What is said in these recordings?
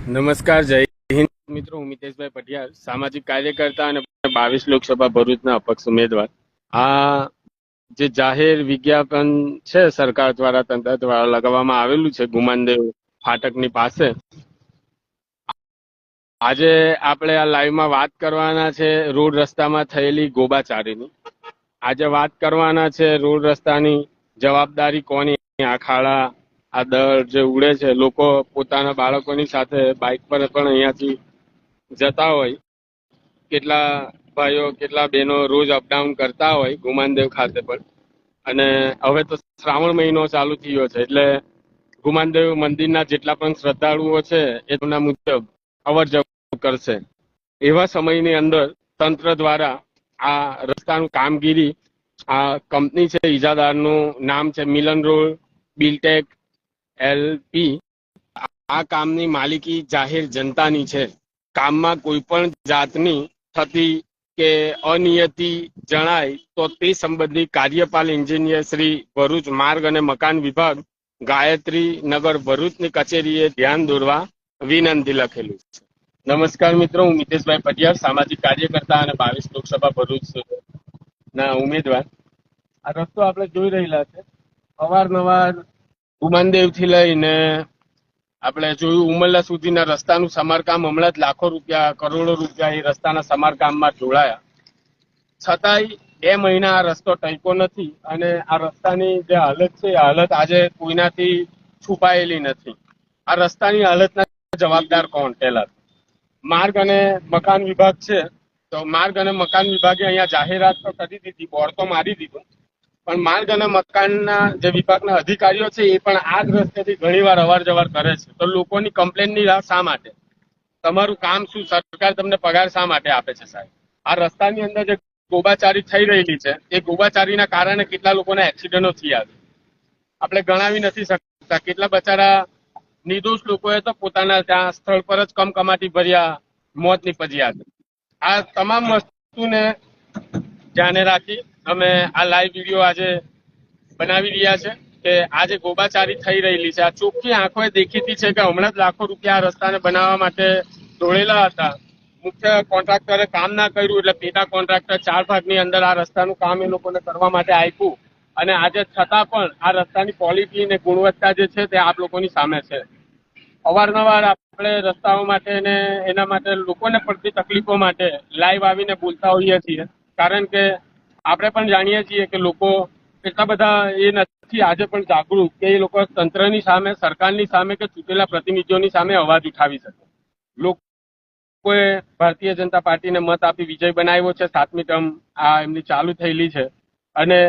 નમસ્કાર, જય હિન્દ મિત્રો. હું મિતેશભાઈ પટિયાર, સામાજિક કાર્યકર્તા અને 22 લોકસભા ભરૂચના અપક્ષ ઉમેદવાર. આ જે જાહેર વિજ્ઞાપન છે સરકાર દ્વારા, તંત્ર દ્વારા લગાવવામાં આવેલું છે ગુમાનદેવ ફાટકની પાસે, આજે આપણે આ લાઈવમાં વાત કરવાના છે રોડ રસ્તામાં થયેલી ગોબાચારીની. આજે વાત કરવાના છે રોડ રસ્તાની જવાબદારી કોની. આ ખાડા, આ દર જે ઉડે છે, લોકો પોતાના બાળકોની સાથે બાઇક પર પણ અહીંયાથી જતા હોય, કેટલા ભાઈઓ કેટલા બહેનો રોજ અપડાઉન કરતા હોય ગુમાનદેવ ખાતે પણ. અને હવે તો શ્રાવણ મહિનો ચાલુ થયો છે, એટલે ગુમાનદેવ મંદિરના જેટલા પણ શ્રદ્ધાળુઓ છે એ તેમના મુજબ અવર જવર કરશે. એવા સમયની અંદર તંત્ર દ્વારા આ રસ્તાનું કામગીરી, આ કંપની છે ઈજાદારનું નામ છે મિલન રોડ બિલ્ટેક એલપી, આ કામની માલિકી જાહેર જનતાની છે. કામમાં કોઈ પણ જાતની થતી કે અનિયતિ જણાય તો તે સંબંધી કાર્યપાલ એન્જિનિયર શ્રી ભરૂચ માર્ગ અને મકાન વિભાગ ગાયત્રી નગર ભરૂચની કચેરીએ ધ્યાન દોરવા વિનંતી લખેલું છે. નમસ્કાર મિત્રો, હું મિતેશભાઈ પટિયાર, સામાજિક કાર્યકર્તા અને 22 લોકસભા ભરૂચ ના ઉમેદવાર. આ રસ્તો આપણે જોઈ રહેલા છે. અવારનવાર ગુમાનદેવ થી લઈને આપણે જોયું ઉમરલા સુધીના રસ્તાનું સમારકામ, હમણાં જ લાખો રૂપિયા કરોડો રૂપિયા એ રસ્તાના સમારકામમાં જોડાયા. છતાંય 2 મહિના આ રસ્તો ટક્યો નથી અને આ રસ્તાની જે હાલત છે એ હાલત આજે કોઈનાથી છુપાયેલી નથી. આ રસ્તાની હાલતના જવાબદાર કોણ? પહેલા માર્ગ અને મકાન વિભાગ છે. તો માર્ગ અને મકાન વિભાગે અહીંયા જાહેરાત તો કરી દીધી, બોર્ડ તો મારી દીધું, પણ માર્ગ અને મકાનના જે વિભાગના અધિકારીઓ છે એ પણ આ જ રસ્તેથી ઘણીવાર અવાર જવાર કરે છે. તો લોકોની કમ્પ્લેનની રાહ શા માટે? તમારું કામ શું? સરકાર તમને પગાર શા માટે આપે છે સાહેબ? આ રસ્તાની અંદર જે ગોબાચારી થઈ રહેલી છે એ ગોબાચારીના કારણે કેટલા લોકોના એક્સિડન્ટો થયા છે આપણે ગણાવી નથી શકતા. કેટલા બચારા નિર્દોષ લોકોએ તો પોતાના ત્યાં સ્થળ પર જ કમકમાટી ભર્યા મોત નીપજ્યા છે. આ તમામ વસ્તુને ધ્યાને રાખી અમે આ લાઈવ વિડીયો આજે બનાવી રહ્યા છે કે આ જે ગોબાચારી થઈ રહેલી છે આ ચોખ્ખી આંખોએ દેખીતી છે કે હમણાં જ લાખો રૂપિયા આ રસ્તાને બનાવવા માટે દોડેલા હતા. મુખ્ય કોન્ટ્રાક્ટરે કામ ના કર્યું એટલે પેટા કોન્ટ્રાક્ટર 4 ભાગની અંદર આ રસ્તાનું કામ એ લોકોને કરવા માટે આપ્યું અને આજે છતાં પણ આ રસ્તાની ક્વોલિટી અને ગુણવત્તા જે છે તે આપ લોકોની સામે છે. અવારનવાર આપણે રસ્તાઓ માટે ને એના માટે લોકોને પડતી તકલીફો માટે લાઈવ આવીને બોલતા હોઈએ છીએ, કારણ કે આપણે પણ જાણીએ છીએ કે લોકો એટલા બધા એ નથી આજે પણ જાગૃત કે એ લોકો તંત્રની સામે, સરકારની સામે કે ચૂંટેલા પ્રતિનિધિઓની સામે અવાજ ઉઠાવી શકે. લોકોએ ભારતીય જનતા પાર્ટીને મત આપી વિજય બનાવ્યો છે. 7મી ટર્મ આ એમની ચાલુ થયેલી છે અને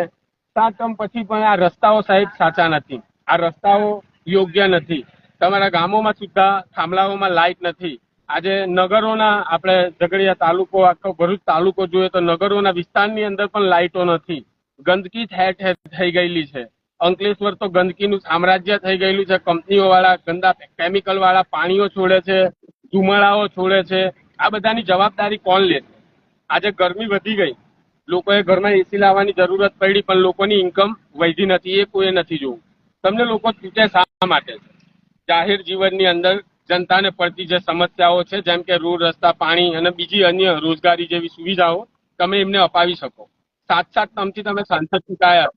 7 ટર્મ પછી પણ આ રસ્તાઓ સાહેબ સાચા નથી, આ રસ્તાઓ યોગ્ય નથી. તમારા ગામોમાં સુદ્ધા થાંભલાઓમાં લાઇટ નથી. આજે નગરોના, આપણે ઝઘડિયા તાલુકો, આખો ભરૂચ તાલુકો જોઈએ તો નગરોના વિસ્તારની અંદર પણ લાઇટો નથી. ગંદકી ઠેર ઠેર થઈ ગયેલી છે. અંકલેશ્વર તો ગંદકીનું સામ્રાજ્ય થઈ ગયેલું છે. કંપનીઓ વાળા ગંદા કેમિકલ વાળા પાણીઓ છોડે છે, ધુમાડાઓ છોડે છે. આ બધાની જવાબદારી કોણ લે? આજે ગરમી વધી ગઈ, લોકોએ ઘરમાં એસી લાવવાની જરૂરત પડી, પણ લોકોની ઇન્કમ વધી નથી, એ કોઈએ નથી જોવું. તમને લોકો ચૂંટે શા માટે છે? જાહેર જીવનની અંદર જનતાને પડતી જે સમસ્યાઓ છે, જેમ કે રોડ, રસ્તા, પાણી અને બીજી અન્ય રોજગારી જેવી સુવિધાઓ તમે એમને અપાવી શકો. 7 ટર્મથી તમે સાંસદ ચૂંટાયા,